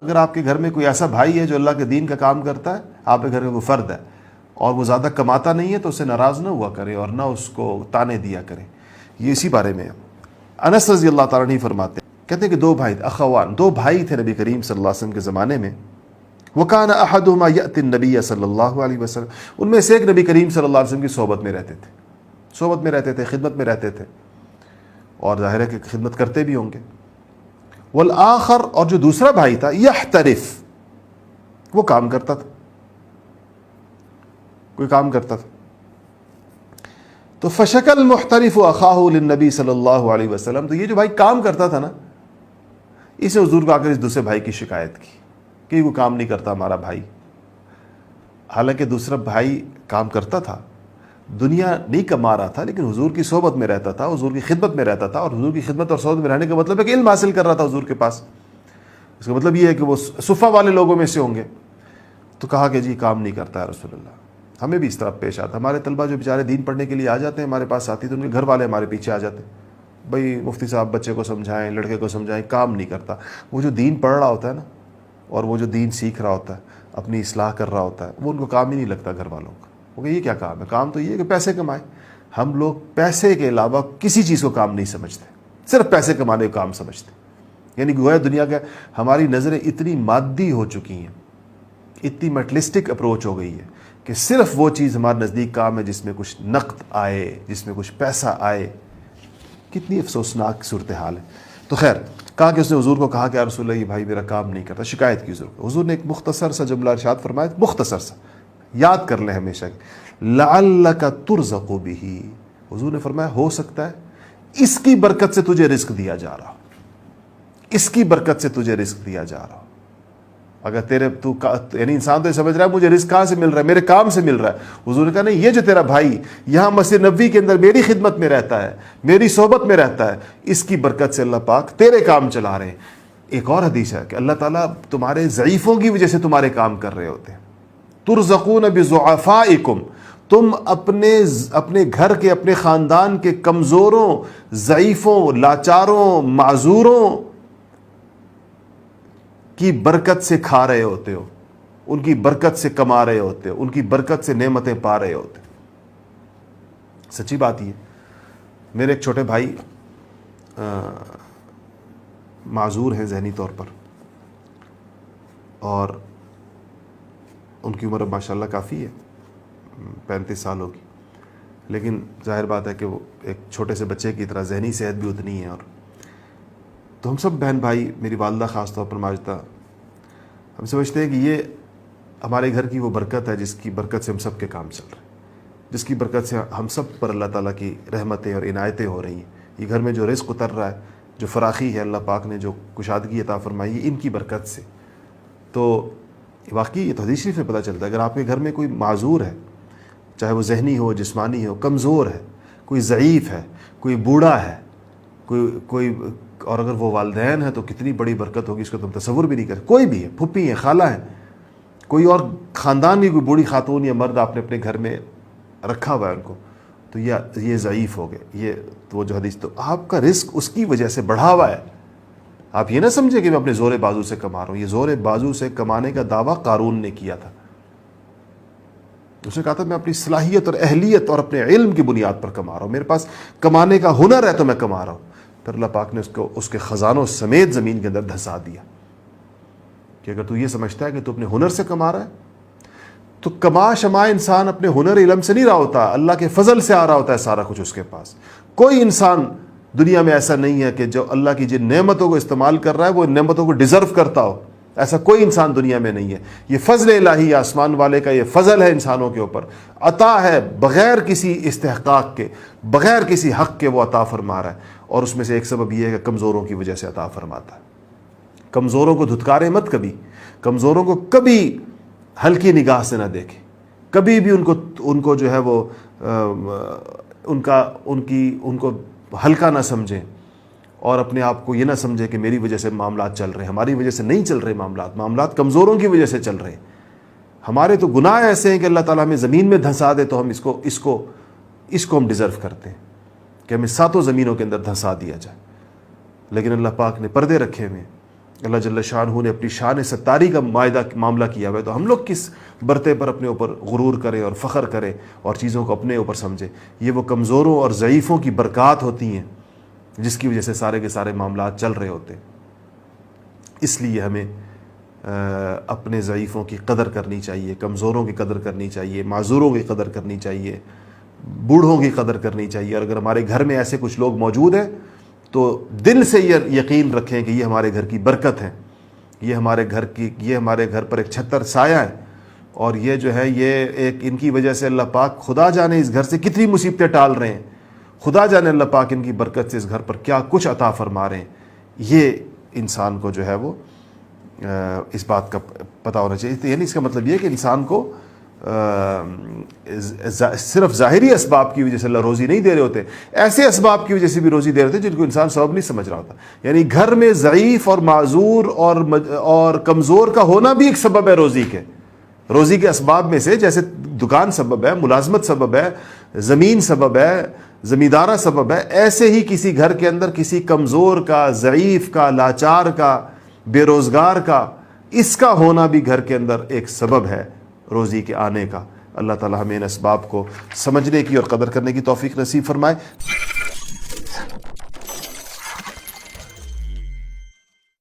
اگر آپ کے گھر میں کوئی ایسا بھائی ہے جو اللہ کے دین کا کام کرتا ہے، آپ کے گھر میں کوئی فرد ہے اور وہ زیادہ کماتا نہیں ہے، تو اسے ناراض نہ ہوا کرے اور نہ اس کو تانے دیا کرے. یہ اسی بارے میں انس رضی اللہ تعالیٰ عنہ فرماتے ہیں، کہتے ہیں کہ دو بھائی اخوان، دو بھائی تھے نبی کریم صلی اللہ علیہ وسلم کے زمانے میں. وَكَانَ أَحَدُهُمَا يَأْتِي النَّبِيَّ صلی اللہ علیہ وسلم، ان میں سے ایک نبی کریم صلی اللہ علیہ وسلم کی صحبت میں رہتے تھے، صحبت میں رہتے تھے، خدمت میں رہتے تھے، اور ظاہر ہے کہ خدمت کرتے بھی ہوں گے. والآخر، اور جو دوسرا بھائی تھا، یحترف، وہ کام کرتا تھا، کوئی کام کرتا تھا. تو فشک المحترف اخاہ للنبی صلی اللہ علیہ وسلم، تو یہ جو بھائی کام کرتا تھا نا، اسے حضور کو آ کر اس دوسرے بھائی کی شکایت کی کہ وہ کام نہیں کرتا ہمارا بھائی. حالانکہ دوسرا بھائی کام کرتا تھا، دنیا نہیں کما رہا تھا، لیکن حضور کی صحبت میں رہتا تھا، حضور کی خدمت میں رہتا تھا، اور حضور کی خدمت اور صحبت میں رہنے کا مطلب ہے کہ علم حاصل کر رہا تھا حضور کے پاس. اس کا مطلب یہ ہے کہ وہ صفہ والے لوگوں میں سے ہوں گے. تو کہا کہ جی کام نہیں کرتا ہے رسول اللہ. ہمیں بھی اس طرح پیش آتا، ہمارے طلبہ جو بیچارے دین پڑھنے کے لیے آ جاتے ہیں ہمارے پاس آتی، تو ان کے گھر والے ہمارے پیچھے آ جاتے ہیں، بھائی مفتی صاحب بچے کو سمجھائیں، لڑکے کو سمجھائیں، کام نہیں کرتا. وہ جو دین پڑھ رہا ہوتا ہے نا، اور وہ جو دین سیکھ رہا ہوتا ہے، اپنی اصلاح کر رہا ہوتا ہے، وہ ان کو کام ہی نہیں لگتا گھر والوں کا. وہ کہ یہ کیا کام ہے؟ کام تو یہ ہے کہ پیسے کمائے. ہم لوگ پیسے کے علاوہ کسی چیز کو کام نہیں سمجھتے، صرف پیسے کمانے کو کام سمجھتے. یعنی گویا دنیا کا ہماری نظریں اتنی مادی ہو چکی ہیں، اتنی میٹلسٹک اپروچ ہو گئی ہے کہ صرف وہ چیز ہمارے نزدیک کام ہے جس میں کچھ نقد آئے، جس میں کچھ پیسہ آئے. کتنی افسوسناک صورتحال ہے. تو خیر، کہا کہ اس نے حضور کو کہا کہ یا رسول اللہ یہ بھائی میرا کام نہیں کرتا، شکایت کی حضور کو. حضور نے ایک مختصر سا جملہ ارشاد فرمایا، مختصر سا، یاد کر لیں ہمیشہ، لعلک ترزق بہ. حضور نے فرمایا ہو سکتا ہے اس کی برکت سے تجھے رزق دیا جا رہا ہو، اس کی برکت سے تجھے رزق دیا جا رہا ہو. اگر یعنی انسان تو یہ سمجھ رہا ہے مجھے رزق کہاں سے مل رہا ہے، میرے کام سے مل رہا ہے. حضور نے کہا نہیں، یہ جو تیرا بھائی یہاں مسجد نبوی کے اندر میری خدمت میں رہتا ہے، میری صحبت میں رہتا ہے، اس کی برکت سے اللہ پاک تیرے کام چلا رہے ہیں. ایک اور حدیث ہے کہ اللہ تعالیٰ تمہارے ضعیفوں کی وجہ سے تمہارے کام کر رہے ہوتے ہیں. ترزقون بضعفائکم، تم اپنے گھر کے، اپنے خاندان کے کمزوروں، ضعیفوں، لاچاروں، معذوروں کی برکت سے کھا رہے ہوتے ہو، ان کی برکت سے کما رہے ہوتے ہو، ان کی برکت سے نعمتیں پا رہے ہوتے ہو. سچی بات یہ. میرے ایک چھوٹے بھائی معذور ہیں ذہنی طور پر، اور ان کی عمر ماشاءاللہ کافی ہے، 35 سال ہوگی، لیکن ظاہر بات ہے کہ وہ ایک چھوٹے سے بچے کی طرح ذہنی صحت بھی اتنی ہے. اور تو ہم سب بہن بھائی، میری والدہ خاص طور پر ماجدہ، ہم سمجھتے ہیں کہ یہ ہمارے گھر کی وہ برکت ہے جس کی برکت سے ہم سب کے کام چل رہے ہیں، جس کی برکت سے ہم سب پر اللہ تعالیٰ کی رحمتیں اور عنایتیں ہو رہی ہیں. یہ گھر میں جو رزق اتر رہا ہے، جو فراخی ہے، اللہ پاک نے جو کشادگی عطا فرمائی ہے ان کی برکت سے. تو واقعی یہ تو حدیث شریف میں پتہ چلتا ہے اگر آپ کے گھر میں کوئی معذور ہے، چاہے وہ ذہنی ہو، جسمانی ہو، کمزور ہے، کوئی ضعیف ہے، کوئی بوڑھا ہے، کوئی اور اگر وہ والدین ہیں تو کتنی بڑی برکت ہوگی، اس کو تم تصور بھی نہیں کر. کوئی بھی ہے، پھپھی ہیں، خالہ ہیں، کوئی اور خاندان کی کوئی بوڑھی خاتون یا مرد آپ نے اپنے گھر میں رکھا ہوا ہے ان کو، تو یہ ضعیف ہو گئے. یہ تو وہ جو حدیث، تو آپ کا رزق اس کی وجہ سے بڑھا ہوا ہے. آپ یہ نہ سمجھے کہ میں اپنے زور بازو سے کما رہا ہوں. یہ زور بازو سے کمانے کا دعویٰ قارون نے کیا تھا. اس نے کہا تھا میں اپنی صلاحیت اور اہلیت اور اپنے علم کی بنیاد پر کما رہا ہوں، میرے پاس کمانے کا ہنر ہے تو میں کما رہا ہوں. پھر اللہ پاک نے اس کے خزانوں سمیت زمین کے اندر دھسا دیا کہ اگر تو یہ سمجھتا ہے کہ تو اپنے ہنر سے کما رہا ہے، تو کما شما انسان اپنے ہنر علم سے نہیں رہا ہوتا، اللہ کے فضل سے آ رہا ہوتا ہے سارا کچھ اس کے پاس. کوئی انسان دنیا میں ایسا نہیں ہے کہ جو اللہ کی جن نعمتوں کو استعمال کر رہا ہے وہ ان نعمتوں کو ڈیزرو کرتا ہو. ایسا کوئی انسان دنیا میں نہیں ہے. یہ فضل الہی، آسمان والے کا یہ فضل ہے انسانوں کے اوپر، عطا ہے بغیر کسی استحقاق کے، بغیر کسی حق کے وہ عطا فرما رہا ہے. اور اس میں سے ایک سبب یہ ہے کہ کمزوروں کی وجہ سے عطا فرماتا ہے. کمزوروں کو دھتکارے مت کبھی، کمزوروں کو کبھی ہلکی نگاہ سے نہ دیکھیں، کبھی بھی ان کو جو ہے وہ ان کو ہلکا نہ سمجھیں، اور اپنے آپ کو یہ نہ سمجھے کہ میری وجہ سے معاملات چل رہے ہیں. ہماری وجہ سے نہیں چل رہے معاملات کمزوروں کی وجہ سے چل رہے ہیں. ہمارے تو گناہ ایسے ہیں کہ اللہ تعالیٰ ہمیں زمین میں دھنسا دے تو ہم اس کو ہم ڈیزرو کرتے ہیں کہ ہمیں 7 زمینوں کے اندر دھنسا دیا جائے. لیکن اللہ پاک نے پردے رکھے ہوئے، اللہ جل شانہ نے اپنی شان ستاری کا معاملہ کیا ہوا ہے، تو ہم لوگ کس برتے پر اپنے اوپر غرور کریں اور فخر کریں اور چیزوں کو اپنے اوپر سمجھیں؟ یہ وہ کمزوروں اور ضعیفوں کی برکات ہوتی ہیں جس کی وجہ سے سارے کے سارے معاملات چل رہے ہوتے ہیں۔ اس لیے ہمیں اپنے ضعیفوں کی قدر کرنی چاہیے، کمزوروں کی قدر کرنی چاہیے، معذوروں کی قدر کرنی چاہیے، بوڑھوں کی قدر کرنی چاہیے۔ اور اگر ہمارے گھر میں ایسے کچھ لوگ موجود ہیں تو دل سے یہ یقین رکھیں کہ یہ ہمارے گھر کی برکت ہے، یہ ہمارے گھر پر ایک چھتر سایہ ہے، اور یہ جو ہے یہ ایک ان کی وجہ سے اللہ پاک خدا جانے اس گھر سے کتنی مصیبتیں ٹال رہے ہیں، خدا جانے اللہ پاک ان کی برکت سے اس گھر پر کیا کچھ عطا فرما رہے ہیں۔ یہ انسان کو جو ہے وہ اس بات کا پتہ ہونا چاہیے۔ یعنی اس کا مطلب یہ ہے کہ انسان کو صرف ظاہری اسباب کی وجہ سے اللہ روزی نہیں دے رہے ہوتے، ایسے اسباب کی وجہ سے بھی روزی دے رہے ہوتے جن کو انسان سبب نہیں سمجھ رہا ہوتا۔ یعنی گھر میں ضعیف اور معذور اور کمزور کا ہونا بھی ایک سبب ہے روزی کے، روزی کے اسباب میں سے، جیسے دکان سبب ہے، ملازمت سبب ہے، زمین سبب ہے، زمیندارہ سبب ہے، ایسے ہی کسی گھر کے اندر کسی کمزور کا، ضعیف کا، لاچار کا، بے روزگار کا، اس کا ہونا بھی گھر کے اندر ایک سبب ہے روزی کے آنے کا۔ اللہ تعالی ہمیں ان اسباب کو سمجھنے کی اور قدر کرنے کی توفیق نصیب فرمائے۔